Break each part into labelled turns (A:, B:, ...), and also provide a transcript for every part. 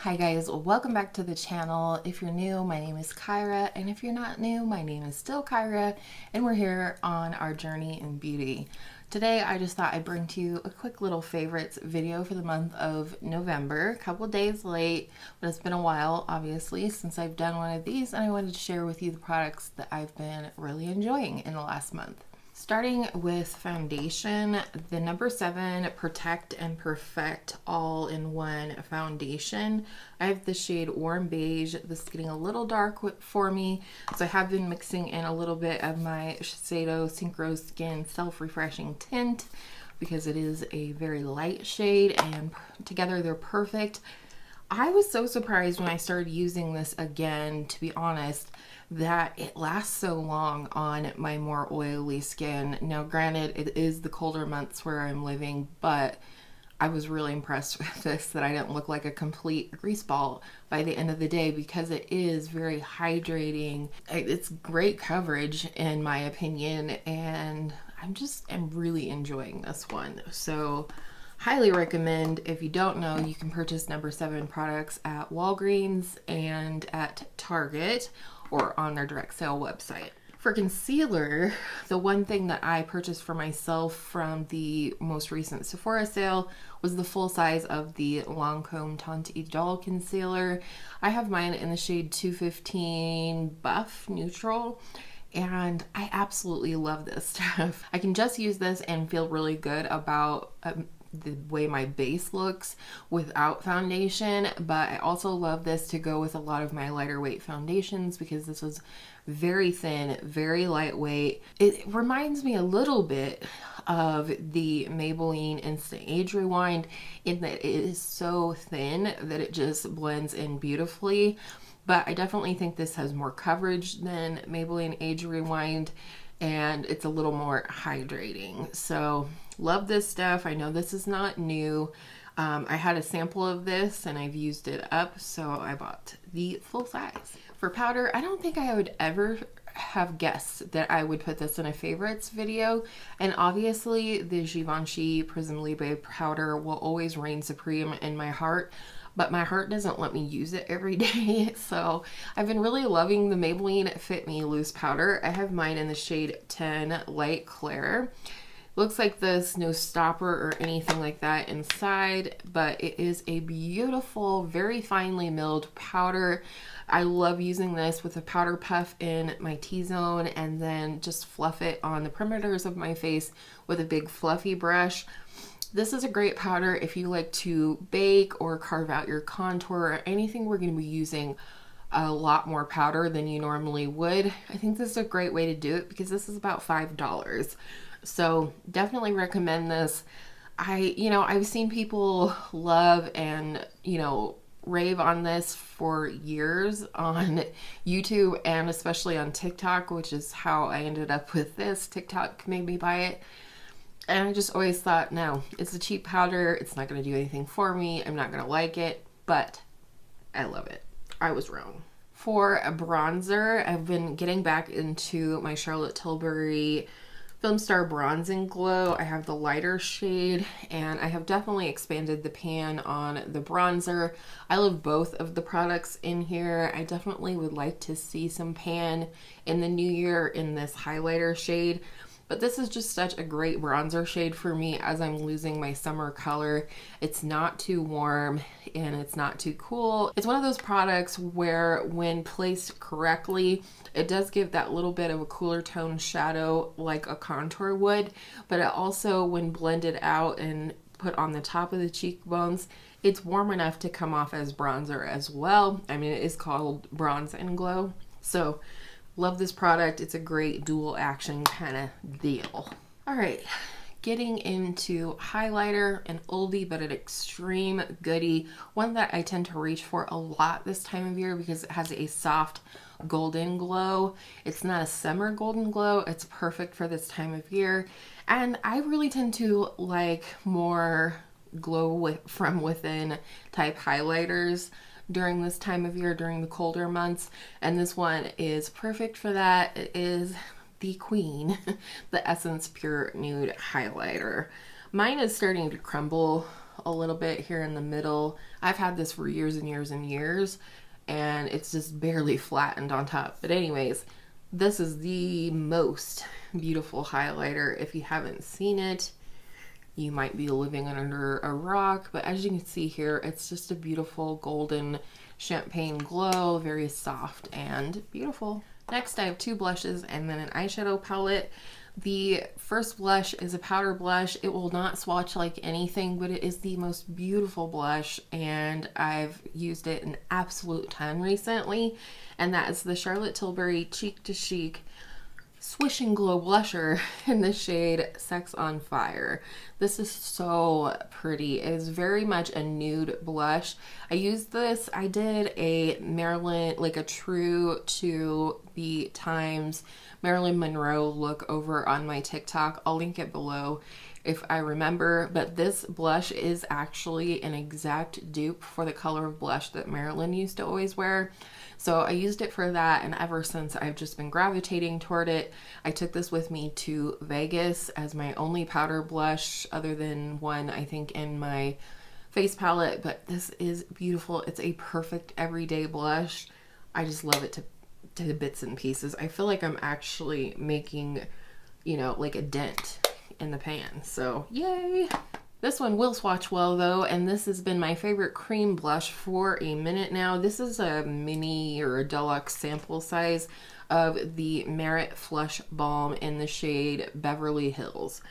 A: Hi guys, welcome back to the channel. If you're new, my name is Kyra, and if you're not new, my name is still Kyra, and we're here on our journey in beauty. Today I just thought I'd bring to you a quick little favorites video for the month of November. A couple days late, but it's been a while obviously since I've done one of these, and I wanted to share with you the products that I've been really enjoying in the last month. Starting with foundation, the number 7 Protect and Perfect all-in-one foundation. I have the shade Warm Beige. This is getting a little dark for me, so I have been mixing in a little bit of my Shiseido Synchro Skin Self-Refreshing Tint because it is a very light shade, and together they're perfect. I was so surprised when I started using this again, to be honest, that it lasts so long on my more oily skin. Now granted, it is the colder months where I'm living, but I was really impressed with this, that I didn't look like a complete grease ball by the end of the day because it is very hydrating. It's great coverage in my opinion, and I'm really enjoying this one. So highly recommend. If you don't know, you can purchase number 7 products at Walgreens and at Target or on their direct sale website. For concealer, the one thing that I purchased for myself from the most recent Sephora sale was the full size of the Lancome Teint Idole concealer. I have mine in the shade 215 Buff Neutral, and I absolutely love this stuff. I can just use this and feel really good about the way my base looks without foundation, but I also love this to go with a lot of my lighter weight foundations because this was very thin, very lightweight. It reminds me a little bit of the Maybelline Instant Age Rewind in that it is so thin that it just blends in beautifully, but I definitely think this has more coverage than Maybelline Age Rewind, and it's a little more hydrating. So love this stuff. I know this is not new. I had a sample of this and I've used it up, so I bought the full size. For powder, I don't think I would ever have guessed that I would put this in a favorites video, and obviously the Givenchy Prism Libre powder will always reign supreme in my heart, but my heart doesn't let me use it every day. So I've been really loving the Maybelline Fit Me Loose powder. I have mine in the shade 10 Light Clair. Looks like there's no stopper or anything like that inside, but it is a beautiful, very finely milled powder. I love using this with a powder puff in my T-zone and then just fluff it on the perimeters of my face with a big fluffy brush. This is a great powder if you like to bake or carve out your contour or anything. We're going to be using a lot more powder than you normally would. I think this is a great way to do it because this is about $5. So definitely recommend this. I've seen people love and, rave on this for years on YouTube and especially on TikTok, which is how I ended up with this. TikTok made me buy it. And I just always thought, no, it's a cheap powder. It's not going to do anything for me. I'm not going to like it, but I love it. I was wrong. For a bronzer, I've been getting back into my Charlotte Tilbury Filmstar Bronze and Glow. I have the lighter shade, and I have definitely expanded the pan on the bronzer. I love both of the products in here. I definitely would like to see some pan in the new year in this highlighter shade, but this is just such a great bronzer shade for me as I'm losing my summer color. It's not too warm and it's not too cool. It's one of those products where when placed correctly, it does give that little bit of a cooler tone shadow like a contour would, but it also, when blended out and put on the top of the cheekbones, it's warm enough to come off as bronzer as well. I mean, it is called Bronze and Glow. So love this product. It's a great dual action kind of deal. All right, getting into highlighter, an oldie but an extreme goodie. One that I tend to reach for a lot this time of year because it has a soft golden glow. It's not a summer golden glow. It's perfect for this time of year. And I really tend to like more glow from within type highlighters during this time of year, during the colder months, and this one is perfect for that. It is the queen, the Essence Pure Nude highlighter. Mine is starting to crumble a little bit here in the middle. I've had this for years and years and years, and it's just barely flattened on top. But anyways, this is the most beautiful highlighter. If you haven't seen it, you might be living under a rock, but as you can see here, it's just a beautiful golden champagne glow, very soft and beautiful. Next, I have two blushes and then an eyeshadow palette. The first blush is a powder blush. It will not swatch like anything, but it is the most beautiful blush, and I've used it an absolute ton recently, and that is the Charlotte Tilbury Cheek to Chic Swish and Glow blusher in the shade Sex on Fire. This is so pretty. It is very much a nude blush. I used this, I did a Marilyn, like a true to the times Marilyn Monroe look over on my TikTok. I'll link it below if I remember, but this blush is actually an exact dupe for the color of blush that Marilyn used to always wear. So I used it for that, and ever since I've just been gravitating toward it. I took this with me to Vegas as my only powder blush, other than one I think in my face palette, but this is beautiful. It's a perfect everyday blush. I just love it to bits and pieces. I feel like I'm actually making, you know, like a dent in the pan, so yay. This one will swatch well though, and this has been my favorite cream blush for a minute now. This is a mini or a deluxe sample size of the Merit Flush Balm in the shade Beverly Hills.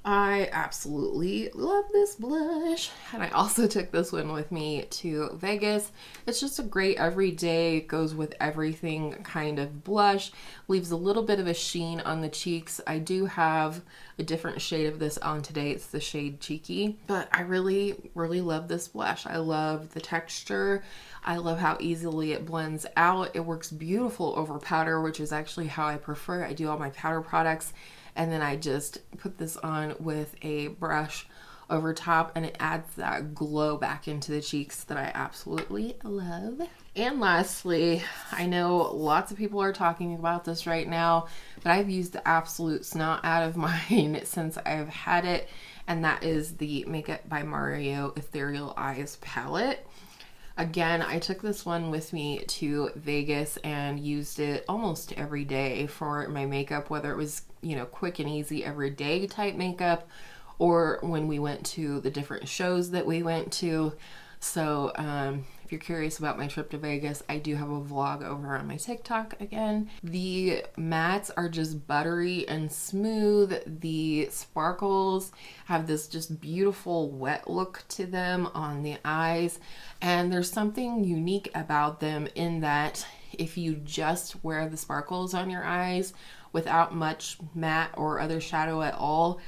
A: I absolutely love this blush, and I also took this one with me to Vegas. It's just a great everyday, goes with everything kind of blush. Leaves a little bit of a sheen on the cheeks. I do have a different shade of this on today. It's the shade Cheeky, but I really, really love this blush. I love the texture. I love how easily it blends out. It works beautiful over powder, which is actually how I prefer. I do all my powder products, and then I just put this on with a brush over top, and it adds that glow back into the cheeks that I absolutely love. And lastly, I know lots of people are talking about this right now, but I've used the absolute snot out of mine since I've had it, and that is the Makeup by Mario Ethereal Eyes palette. Again, I took this one with me to Vegas and used it almost every day for my makeup, whether it was, you know, quick and easy everyday type makeup, or when we went to the different shows that we went to. So if you're curious about my trip to Vegas, I do have a vlog over on my TikTok again. The mattes are just buttery and smooth. The sparkles have this just beautiful wet look to them on the eyes. And there's something unique about them in that if you just wear the sparkles on your eyes without much matte or other shadow at all,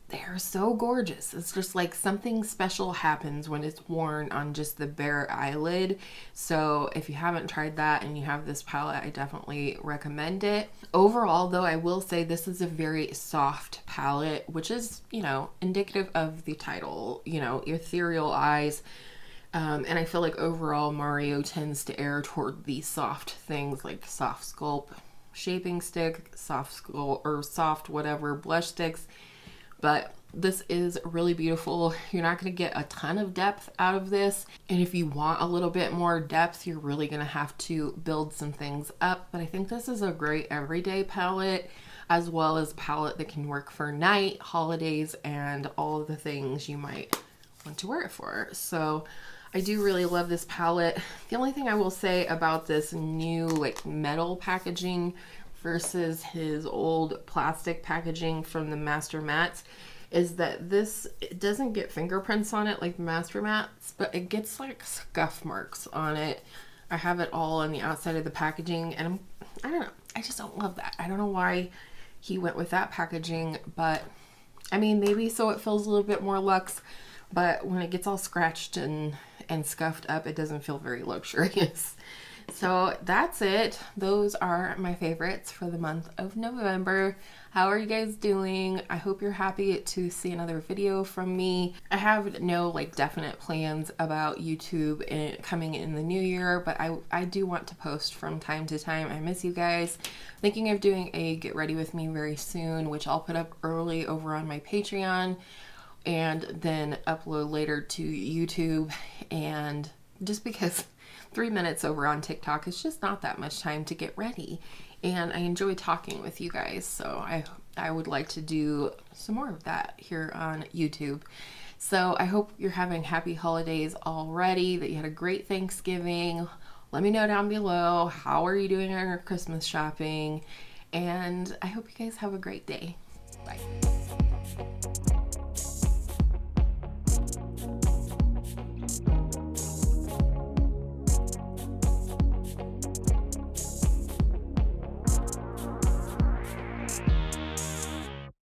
A: they're so gorgeous. It's just like something special happens when it's worn on just the bare eyelid. So if you haven't tried that and you have this palette, I definitely recommend it. Overall though, I will say this is a very soft palette, which is, you know, indicative of the title, you know, ethereal eyes. And I feel like overall Mario tends to err toward the soft things like soft sculpt shaping stick, soft sculpt or soft whatever blush sticks. But this is really beautiful. You're not going to get a ton of depth out of this. And if you want a little bit more depth, you're really going to have to build some things up. But I think this is a great everyday palette, as well as a palette that can work for night, holidays, and all of the things you might want to wear it for. So I do really love this palette. The only thing I will say about this new like metal packaging versus his old plastic packaging from the Master Mattes is that this, it doesn't get fingerprints on it like the Master Mattes, but it gets like scuff marks on it. I have it all on the outside of the packaging, and I don't know, I just don't love that. I don't know why he went with that packaging, but I mean, maybe so it feels a little bit more luxe, but when it gets all scratched and scuffed up, it doesn't feel very luxurious. So that's it. Those are my favorites for the month of November. How are you guys doing? I hope you're happy to see another video from me. I have no like definite plans about YouTube coming in the new year, but I do want to post from time to time. I miss you guys. Thinking of doing a get ready with me very soon, which I'll put up early over on my Patreon, and then upload later to YouTube. And just because 3 minutes over on TikTok is just not that much time to get ready, and I enjoy talking with you guys, so I would like to do some more of that here on YouTube. So I hope you're having happy holidays already, that you had a great Thanksgiving. Let me know down below, how are you doing on your Christmas shopping? And I hope you guys have a great day. Bye.